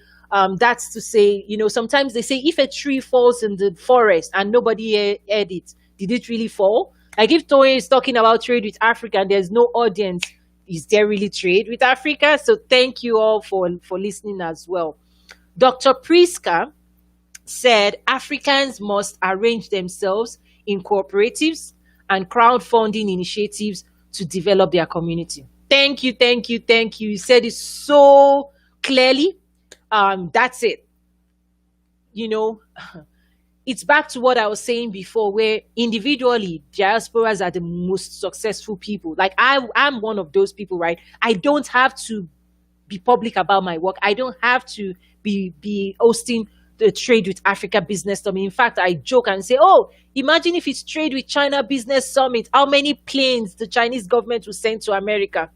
that's to say, sometimes they say, if a tree falls in the forest and nobody heard it, did it really fall? Like if Toyin is talking about trade with Africa and there's no audience, is there really trade with Africa? So thank you all for listening as well. Dr. Priska said Africans must arrange themselves in cooperatives and crowdfunding initiatives to develop their community. Thank you. You said it so clearly. That's it. you know, it's back to what I was saying before, where individually diasporas are the most successful people. Like I'm one of those people, right? I don't have to be public about my work. I don't have to be hosting the Trade with Africa Business Summit. In fact, I joke and say, "Oh, imagine if it's Trade with China Business Summit. How many planes the Chinese government will send to America?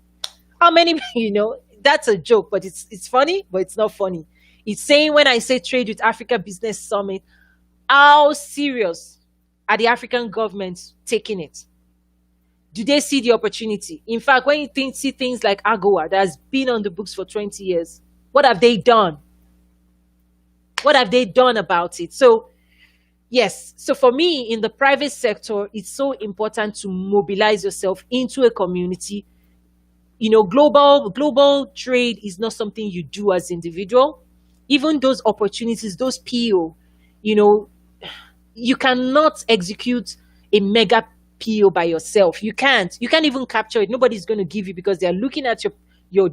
How many?" That's a joke, but it's funny, but it's not funny. It's saying when I say Trade with Africa Business Summit, how serious are the African governments taking it? Do they see the opportunity? In fact, when you see things like AGOA that has been on the books for 20 years, what have they done? What have they done about it? So, yes. So for me, in the private sector, it's so important to mobilize yourself into a community. Global trade is not something you do as individual. Even those opportunities, those PO, you know, you cannot execute a mega PO by yourself. You can't. You can't even capture it. Nobody's going to give you because they're looking at your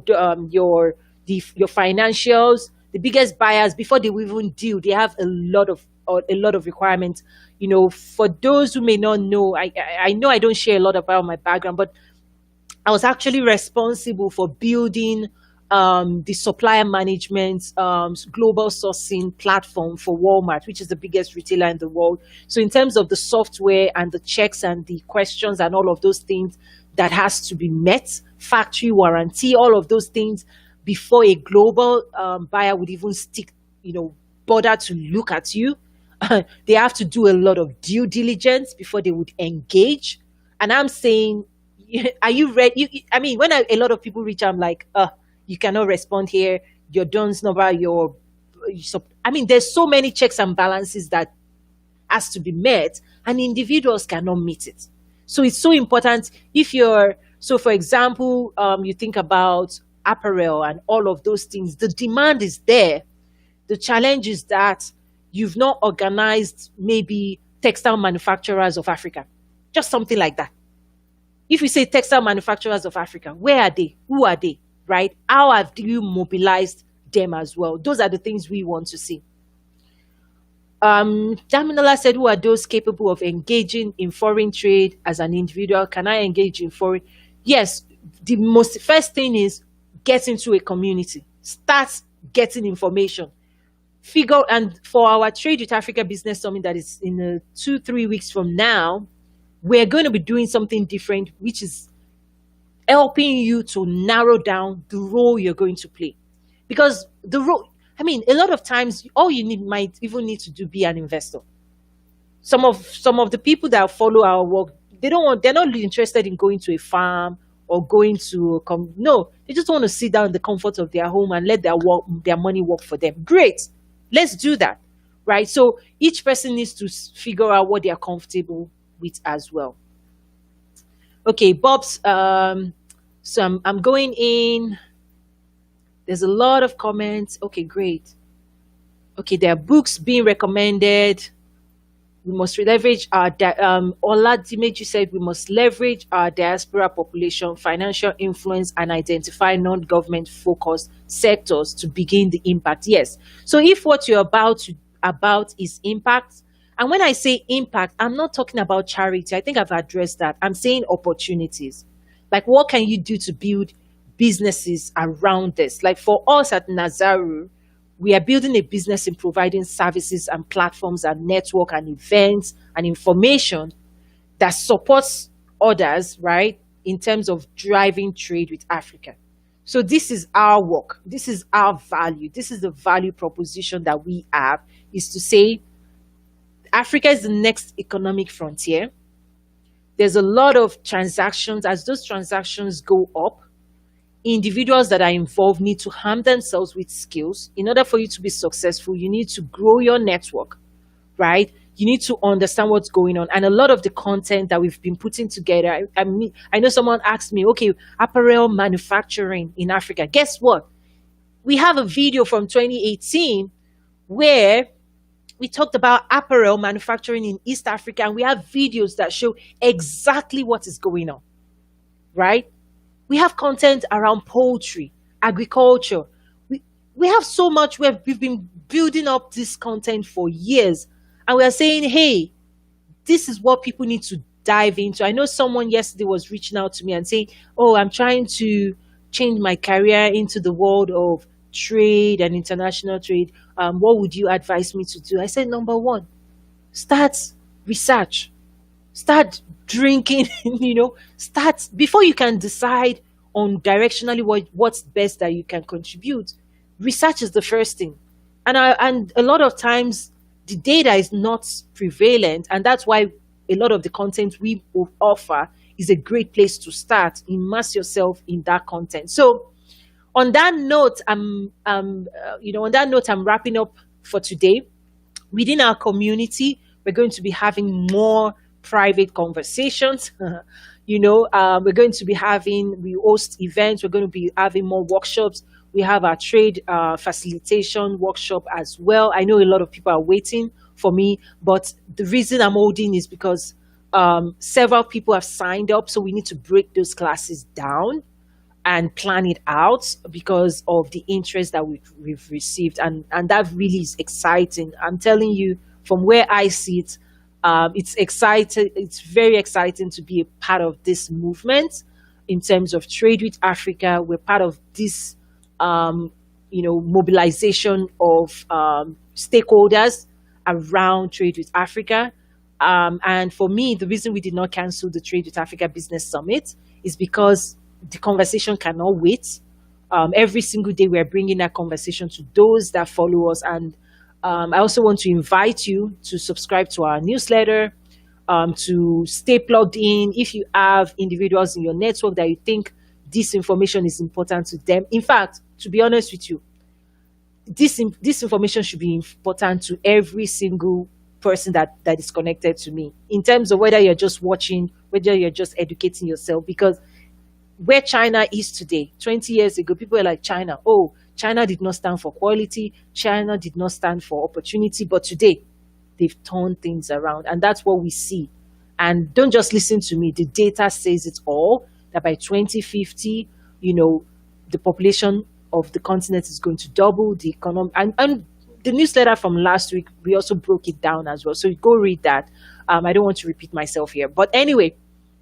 financials. The biggest buyers, before they will even deal, they have a lot of requirements. For those who may not know, I know I don't share a lot about my background, but I was actually responsible for building the supplier management global sourcing platform for Walmart, which is the biggest retailer in the world. So in terms of the software and the checks and the questions and all of those things that has to be met, factory warranty, all of those things before a global buyer would even bother to look at you. They have to do a lot of due diligence before they would engage. And I'm saying, are you ready? I mean, when a lot of people reach, I'm like, you cannot respond here. Your DUNS number, I mean, there's so many checks and balances that has to be met, and individuals cannot meet it. So it's so important so for example, you think about apparel and all of those things, the demand is there. The challenge is that you've not organized maybe textile manufacturers of Africa, just something like that. If we say textile manufacturers of Africa, where are they? Who are they? Right? How have you mobilized them as well? Those are the things we want to see. Daminola said, who are those capable of engaging in foreign trade as an individual? Can I engage in foreign? Yes, the most first thing is get into a community. Start getting information. And for our Trade with Africa Business Summit that is in 2-3 weeks from now, we're going to be doing something different, which is helping you to narrow down the role you're going to play. Because the role, I mean, a lot of times, all you might even need to do be an investor. Some of the people that follow our work, they're not really interested in going to a farm or going to no, they just want to sit down in the comfort of their home and let their money work for them. Great, let's do that, right? So each person needs to figure out what they are comfortable with as well. Okay, Bob's. So I'm going in. There's a lot of comments. Okay, great. Okay, there are books being recommended. We must leverage our. Ola Dimeji said we must leverage our diaspora population, financial influence, and identify non-government focused sectors to begin the impact. Yes. So if what you're about is impact, and when I say impact, I'm not talking about charity. I think I've addressed that. I'm saying opportunities. Like, what can you do to build businesses around this? Like for us at Nazaru, we are building a business in providing services and platforms and network and events and information that supports others, right, in terms of driving trade with Africa. So this is our work. This is our value. This is the value proposition that we have, is to say Africa is the next economic frontier. There's a lot of transactions. As those transactions go up, individuals that are involved need to arm themselves with skills. In order for you to be successful, you need to grow your network, right? You need to understand what's going on. And a lot of the content that we've been putting together, I know someone asked me, okay, apparel manufacturing in Africa. Guess what? We have a video from 2018 where we talked about apparel manufacturing in East Africa, and we have videos that show exactly what is going on, right? We have content around poultry, agriculture. We have so much where we've been building up this content for years, and we are saying, hey, this is what people need to dive into. I know someone yesterday was reaching out to me and saying, oh, I'm trying to change my career into the world of trade and international trade. What would you advise me to do? I said, number one, start research, start drinking, start before you can decide on directionally what's best that you can contribute. Research is the first thing. And a lot of times the data is not prevalent, and that's why a lot of the content we offer is a great place to start. Immerse yourself in that content. So on that note, I'm wrapping up for today. Within our community, we're going to be having more private conversations. We're going to be we host events, we're going to be having more workshops. We have our trade facilitation workshop as well. I know a lot of people are waiting for me, but the reason I'm holding is because several people have signed up, so we need to break those classes down and plan it out because of the interest that we've received, and that really is exciting. I'm telling you, from where I see it, it's exciting. It's very exciting to be a part of this movement in terms of trade with Africa. We're part of this, mobilization of stakeholders around trade with Africa. And for me, the reason we did not cancel the Trade with Africa Business Summit is because the conversation cannot wait. Every single day, we're bringing that conversation to those that follow us. And I also want to invite you to subscribe to our newsletter, to stay plugged in. If you have individuals in your network that you think this information is important to them, in fact, to be honest with you, this information should be important to every single person that is connected to me, in terms of whether you're just watching, whether you're just educating yourself. Because where China is today, 20 years ago, people were like, China, oh, China did not stand for quality, China did not stand for opportunity. But today, they've turned things around, and that's what we see. And don't just listen to me, the data says it all, that by 2050, the population of the continent is going to double, the economy. And the newsletter from last week, we also broke it down as well. So go read that. I don't want to repeat myself here. But anyway,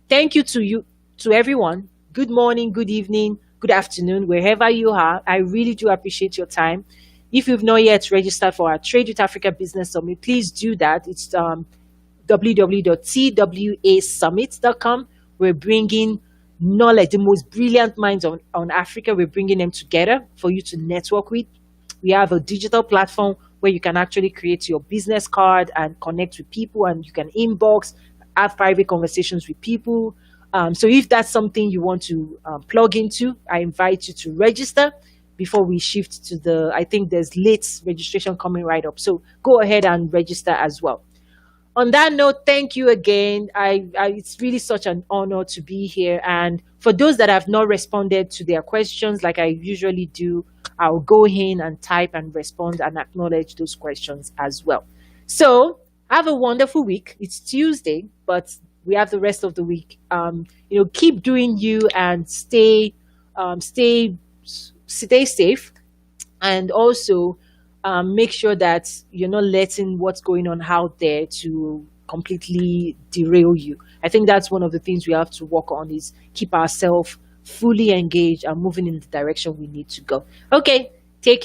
thank you to everyone. Good morning, good evening, good afternoon, wherever you are. I really do appreciate your time. If you've not yet registered for our Trade with Africa Business Summit, please do that. It's www.twasummit.com. We're bringing knowledge, the most brilliant minds on Africa. We're bringing them together for you to network with. We have a digital platform where you can actually create your business card and connect with people, and you can inbox, have private conversations with people. So if that's something you want to plug into, I invite you to register before we shift to I think there's late registration coming right up. So go ahead and register as well. On that note, thank you again. It's really such an honor to be here. And for those that have not responded to their questions, like I usually do, I'll go in and type and respond and acknowledge those questions as well. So have a wonderful week. It's Tuesday, but we have the rest of the week. Keep doing you and stay safe, and also make sure that you're not letting what's going on out there to completely derail you. I think that's one of the things we have to work on, is keep ourselves fully engaged and moving in the direction we need to go. Okay, take care.